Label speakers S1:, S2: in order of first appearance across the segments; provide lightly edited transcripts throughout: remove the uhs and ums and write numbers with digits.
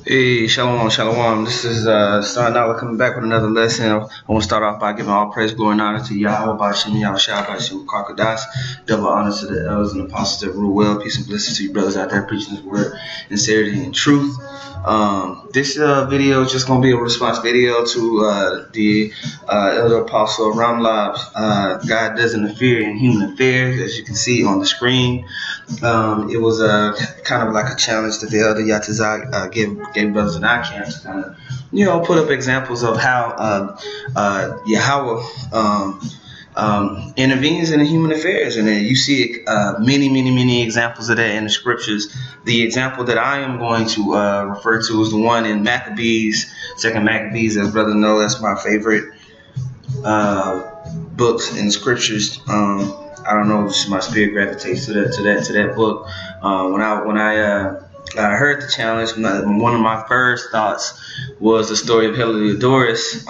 S1: Hey, shalom, shalom. This is starting out coming back with another lesson. I want to start off by giving all praise, glory, and honor to Yahweh, Bashim, Yahushua, Bashim, Karkadas. Double honor to the elders and apostles that rule well. Peace and blessings to you brothers out there preaching this word in sincerity and truth. This video is just going to be a response video to the elder apostle Ramlab's God doesn't interfere in human affairs, as you can see on the screen. It was kind of like a challenge that the elder Yatazak gave brothers in our camp to kind of, put up examples of how Yahweh intervenes in the human affairs, and then you see many examples of that in the scriptures. The example that I am going to refer to is the one in Maccabees, Second Maccabees. As brother know, that's my favorite books in scriptures. I don't know, just my spirit gravitates to that book. When I heard the challenge, one of my first thoughts was the story of Heliodorus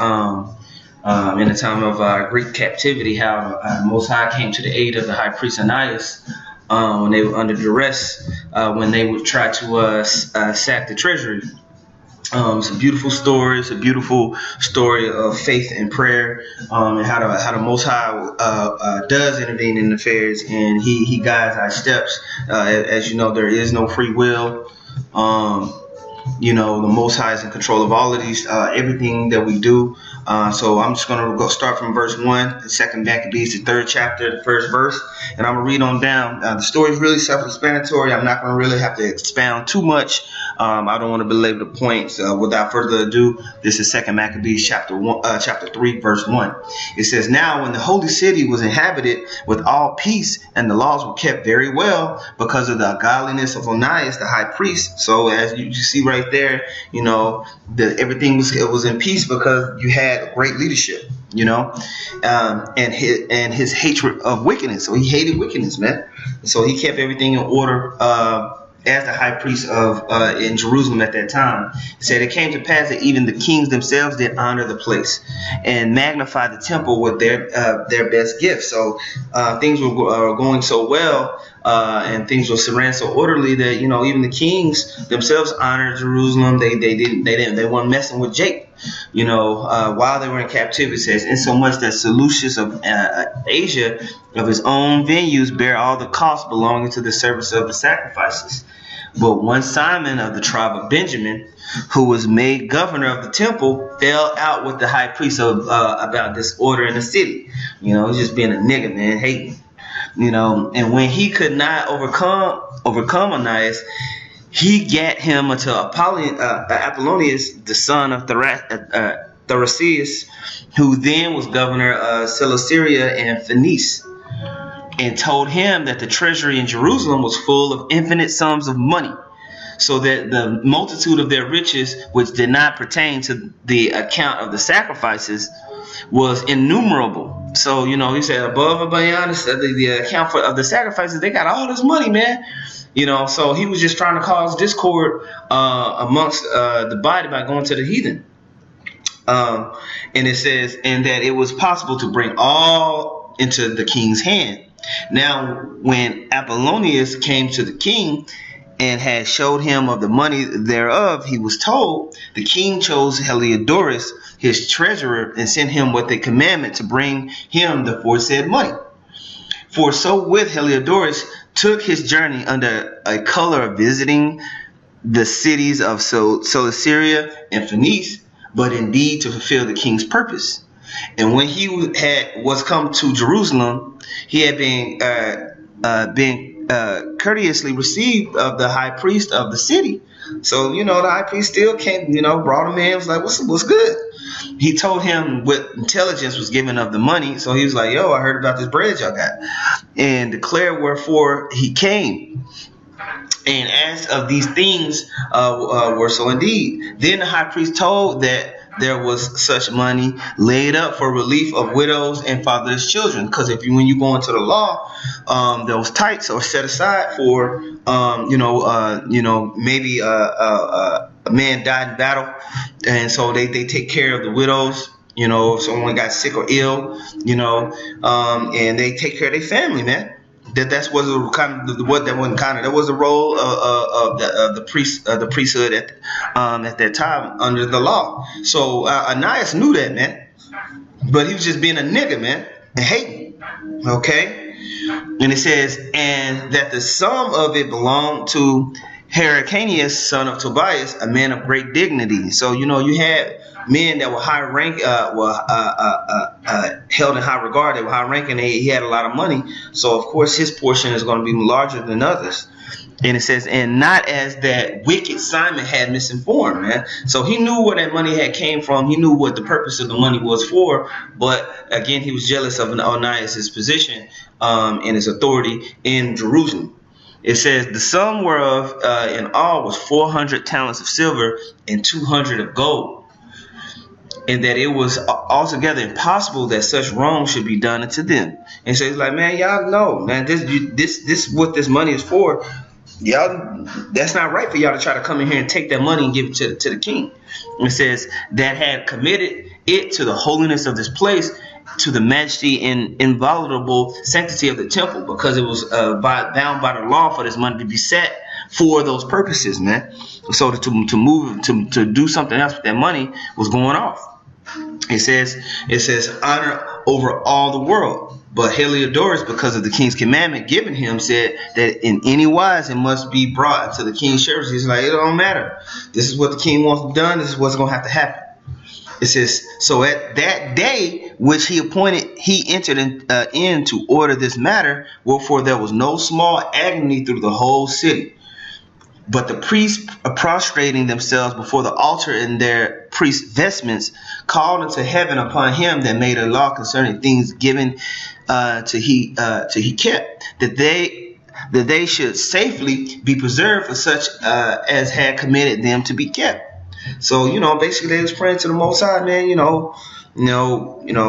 S1: in the time of Greek captivity, how Most High came to the aid of the high priest Ananias when they were under duress, when they would try to sack the treasury. It's a beautiful story. It's a beautiful story of faith and prayer, and how the Most High does intervene in affairs, and He guides our steps. As you know, there is no free will. The Most High is in control of all of these, everything that we do. So I'm just going to go start from verse 1, the second Maccabees, the third chapter, the first verse, and I'm going to read on down. The story is really self-explanatory. I'm not going to really have to expound too much. I don't want to belabor the points. Without further ado, this is second Maccabees chapter 3, verse 1. It says, "Now when the holy city was inhabited with all peace, and the laws were kept very well because of the godliness of Onias, the high priest." So as you see right there, everything was in peace because you had great leadership, and his hatred of wickedness. So he hated wickedness, man. So he kept everything in order as the high priest of in Jerusalem at that time. It said, "It came to pass that even the kings themselves did honor the place and magnify the temple with their best gifts." So things were going so well, and things were ran so orderly that even the kings themselves honored Jerusalem. They weren't messing with Jake. While they were in captivity, it says, "Insomuch that Seleucus of Asia of his own venues bear all the costs belonging to the service of the sacrifices. But one Simon of the tribe of Benjamin, who was made governor of the temple, fell out with the high priest about disorder in the city." He's just being a nigga, man, hating. And when he could not overcome Onias, he gat him unto Apollonius, the son of Thracias, who then was governor of Cilicia and Phoenice, and told him that the treasury in Jerusalem was full of infinite sums of money, so that the multitude of their riches, which did not pertain to the account of the sacrifices, was innumerable. So, he said above and beyond the account of the sacrifices, they got all this money, man. So he was just trying to cause discord amongst the body by going to the heathen. And it says, and that it was possible to bring all into the king's hand. Now, when Apollonius came to the king and had showed him of the money thereof, he was told, the king chose Heliodorus, his treasurer, and sent him with a commandment to bring him the foresaid money. For so with Heliodorus took his journey under a color of visiting the cities of Cilicia and Phoenice, but indeed to fulfill the king's purpose. And when he was come to Jerusalem, he had been courteously received of the high priest of the city. So the high priest still came, brought him in, was like, what's good? He told him what intelligence was given of the money. So he was like, yo, I heard about this bread y'all got, and declared wherefore he came. And as of these things were so indeed. Then the high priest told that there was such money laid up for relief of widows and fatherless children. Because when you go into the law, those types are set aside for, maybe a man died in battle, and so they take care of the widows. If someone got sick or ill, and they take care of their family, man. That's was a kind of what that wasn't kind of that was the role of the priesthood at that time under the law. So Ananias knew that, man, but he was just being a nigga, man, and hating. Okay, and it says, and that the sum of it belonged to Hyrcanus, son of Tobias, a man of great dignity. So you had men that were high rank, held in high regard. They were high ranking. He had a lot of money, so of course his portion is going to be larger than others. And it says, and not as that wicked Simon had misinformed, man. So he knew where that money had came from. He knew what the purpose of the money was for. But again, he was jealous of Onias' position and his authority in Jerusalem. It says the sum whereof in all was 400 talents of silver and 200 of gold, and that it was altogether impossible that such wrong should be done unto them. And so he's like, man, y'all know, man, this what this money is for. Y'all, that's not right for y'all to try to come in here and take that money and give it to the king. And it says that had committed it to the holiness of this place, to the majesty and inviolable sanctity of the temple, because it was bound by the law for this money to be set for those purposes, man. So to move to do something else with that money was going off. It says honor over all the world. But Heliodorus, because of the king's commandment given him, said that in any wise it must be brought to the king's service. He's like, it don't matter. This is what the king wants done. This is what's going to have to happen. It says, so at that day which he appointed, he entered in to order this matter, wherefore there was no small agony through the whole city. But the priests, prostrating themselves before the altar in their priest vestments, called unto heaven upon him that made a law concerning things given to he kept, that they should safely be preserved for such as had committed them to be kept. So basically they was praying to the Most High, man.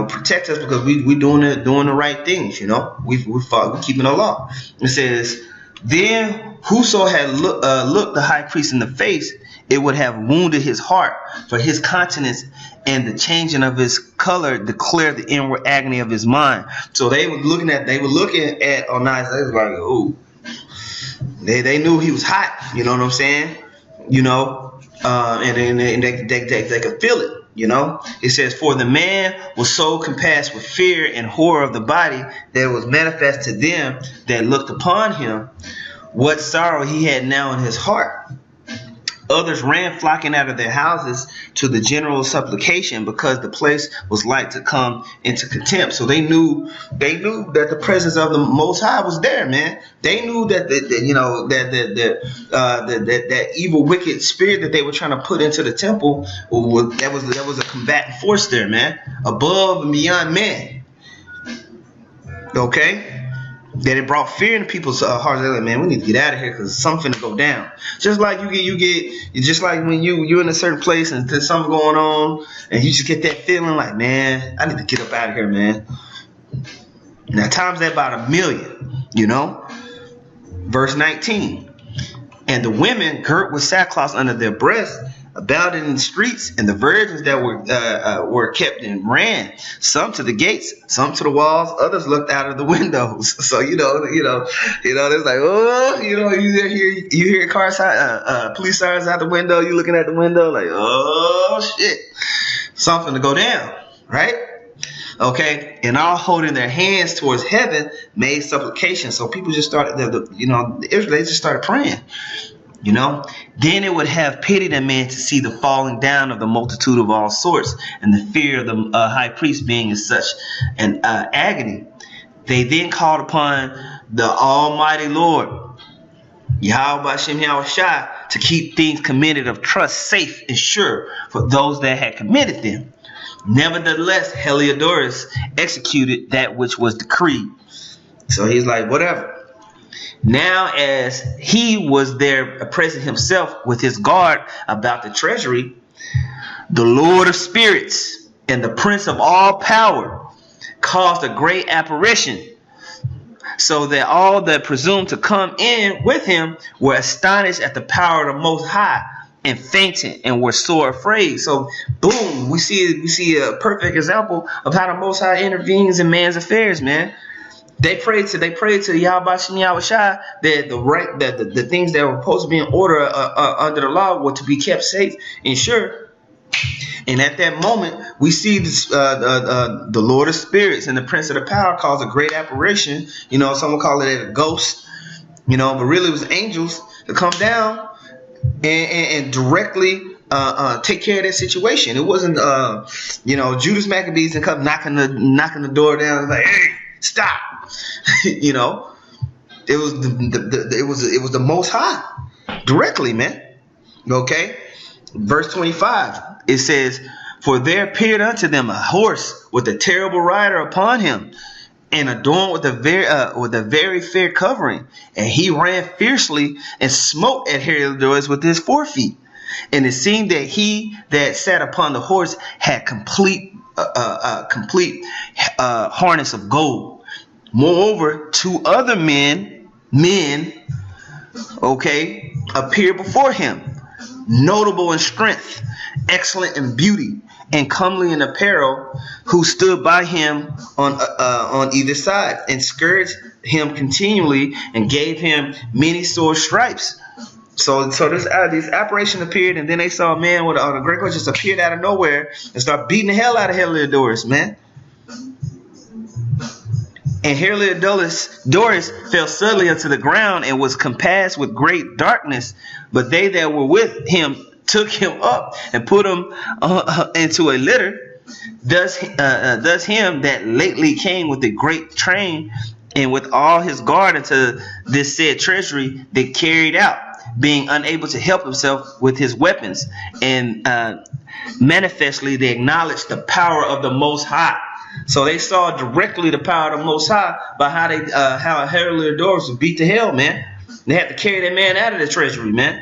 S1: Protect us, because we doing the right things. We keeping the law. It says, then whoso had looked the high priest in the face, it would have wounded his heart, for his countenance and the changing of his color declared the inward agony of his mind. So they were looking at Onias. They was like, oh, they knew he was hot. You know what I'm saying? And they could feel it. It says, for the man was so compassed with fear and horror of the body that it was manifest to them that looked upon him what sorrow he had now in his heart. Others ran flocking out of their houses to the general supplication, because the place was like to come into contempt. So they knew that the presence of the Most High was there, man. They knew that that evil, wicked spirit that they were trying to put into the temple, that was a combatant force there, man, above and beyond man. Okay. That it brought fear into people's hearts. They're like, man, we need to get out of here because something to go down. Just like you get just like when you're in a certain place and there's something going on, and you just get that feeling like, man, I need to get up out of here, man. Now times that by 1,000,000, Verse 19. And the women girt with sackcloth under their breasts, about in the streets, and the virgins that were kept in ran, some to the gates, some to the walls, others looked out of the windows. So it's like, oh, you hear car police sirens out the window, you looking at the window like, oh shit, something to go down, right? Okay, and all holding their hands towards heaven made supplication. So people just started, the Israelites just started praying. Then it would have pitied a man to see the falling down of the multitude of all sorts, and the fear of the high priest being in such an agony. They then called upon the Almighty Lord, Yahweh Hashem Yahushua, to keep things committed of trust safe and sure for those that had committed them. Nevertheless, Heliodorus executed that which was decreed. So he's like, whatever. Now, as he was there present himself with his guard about the treasury, the Lord of spirits and the Prince of all power caused a great apparition, so that all that presumed to come in with him were astonished at the power of the Most High, and fainted and were sore afraid. So, boom, we see a perfect example of how the Most High intervenes in man's affairs, man. They prayed to Yahweh Shem Yahweh Shai that the things that were supposed to be in order under the law were to be kept safe and sure. And at that moment, we see this, the Lord of Spirits and the Prince of the Power cause a great apparition. You know, someone call it a ghost. You know, but really it was angels to come down and directly take care of that situation. It wasn't Judas Maccabees and come knocking the door down and like, hey, stop. You know, it was the Most High directly, man. Okay, verse 25, it says, "For there appeared unto them a horse with a terrible rider upon him, and adorned with a very fair covering, and he ran fiercely and smote at Heliodorus with his forefeet. And it seemed that he that sat upon the horse had complete harness of gold. Moreover, 2 other men, okay, appeared before him, notable in strength, excellent in beauty, and comely in apparel, who stood by him on either side, and scourged him continually, and gave him many sore stripes." So this apparition appeared, and then they saw a man with a great horse just appeared out of nowhere and start beating the hell out of Heliodorus, man. And Heliodorus fell suddenly unto the ground and was compassed with great darkness. But they that were with him took him up and put him into a litter. Thus him that lately came with a great train and with all his guard into this said treasury, they carried out, being unable to help himself with his weapons. And manifestly they acknowledged the power of the Most High. So they saw directly the power of the Most High by how Heliodorus was beat to hell, man. They had to carry that man out of the treasury, man.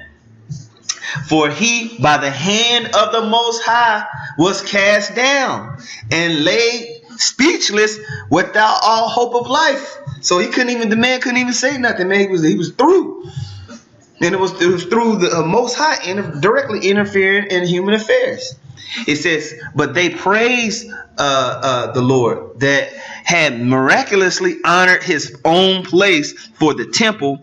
S1: "For he, by the hand of the Most High, was cast down and laid speechless without all hope of life." So the man couldn't even say nothing, man. He was through. And it was through the Most High directly interfering in human affairs. It says, "But they praised the Lord that had miraculously honored his own place for the temple,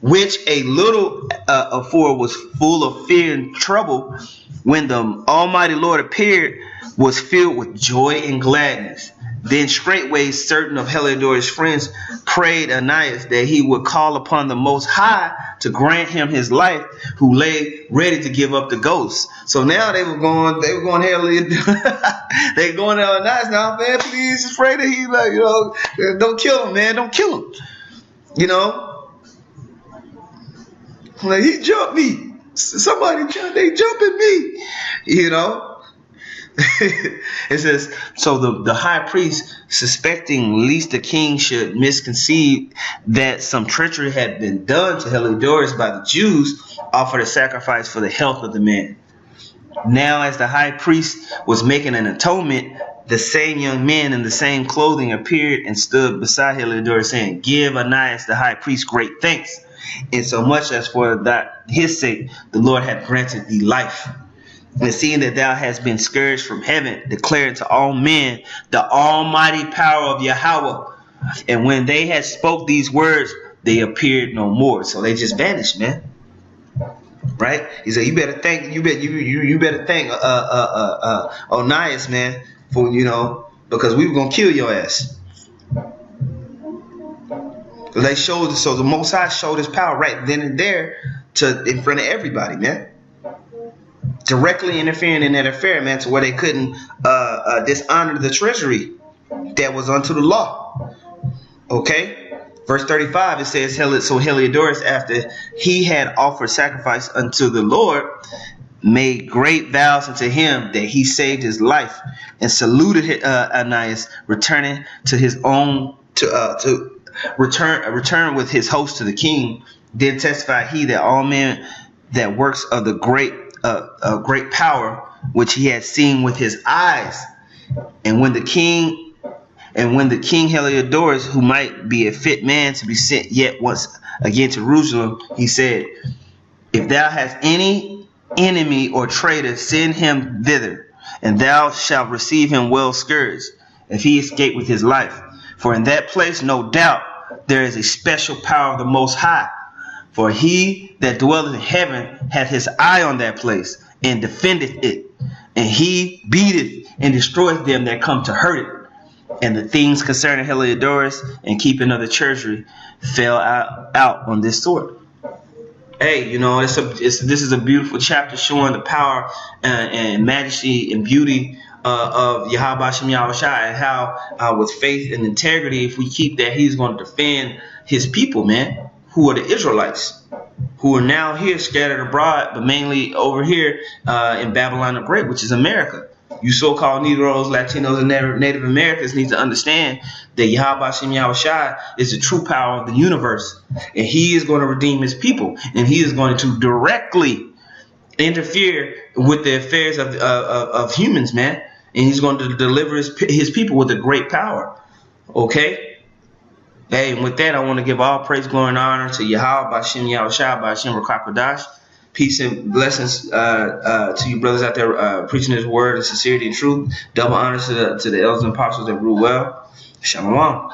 S1: which a little afore was full of fear and trouble. When the Almighty Lord appeared, was filled with joy and gladness. Then straightway certain of Heliodorus' friends prayed Anias that he would call upon the Most High to grant him his life, who lay ready to give up the ghost." So now they were going Heliodorus. They going to Anias now, man. Please, just pray that he don't kill him, man. Don't kill him. You know, like he jumped me. They jumping me. You know. It says, so the high priest, suspecting lest the king should misconceive that some treachery had been done to Heliodorus by the Jews, offered a sacrifice for the health of the man. Now as the high priest was making an atonement, the same young men in the same clothing appeared and stood beside Heliodorus, saying, "Give Anias the high priest great thanks, insomuch as for that his sake the Lord hath granted thee life. And seeing that thou hast been scourged from heaven, declaring to all men the almighty power of Yahweh." And when they had spoke these words, they appeared no more. So they just vanished, man. Right? He said, you better thank Onias, man, for because we were gonna kill your ass. They showed, so the Most High showed his power right then and there in front of everybody, man. Directly interfering in that affair, man, to where they couldn't dishonor the treasury that was unto the law. Okay? Verse 35, it says, so Heliodorus, after he had offered sacrifice unto the Lord, made great vows unto him that he saved his life, and saluted Anias, returning to his own to return with his host to the king. Then testified he that all men that works of the great power which he had seen with his eyes. And when the king Heliodorus, who might be a fit man to be sent yet once again to Jerusalem, he said, if thou hast any enemy or traitor, send him thither, and thou shalt receive him well scourged, if he escape with his life. For in that place, no doubt, there is a special power of the Most High. For he that dwelleth in heaven hath his eye on that place, and defendeth it. And he beateth and destroyeth them that come to hurt it. And the things concerning Heliodorus and keeping of the treasury fell out on this sort. Hey, you know, this is a beautiful chapter showing the power and majesty and beauty of Yahweh Hashem Yahushua, and how with faith and integrity, if we keep that, he's going to defend his people, man, who are the Israelites, who are now here scattered abroad, but mainly over here in Babylon the Great, which is America. You so-called Negroes, Latinos, and Native Americans need to understand that Yahweh Hashem Yahushua is the true power of the universe. And he is going to redeem his people. And he is going to directly interfere with the affairs of humans, man. And he's going to deliver his people with a great power. Okay? Hey, and with that, I want to give all praise, glory, and honor to Yahweh Hashem Yahushua, Hashem Rakakwadash. Peace and blessings to you brothers out there preaching his word in sincerity and truth. Double honors to the elders and apostles that rule well. Shalom.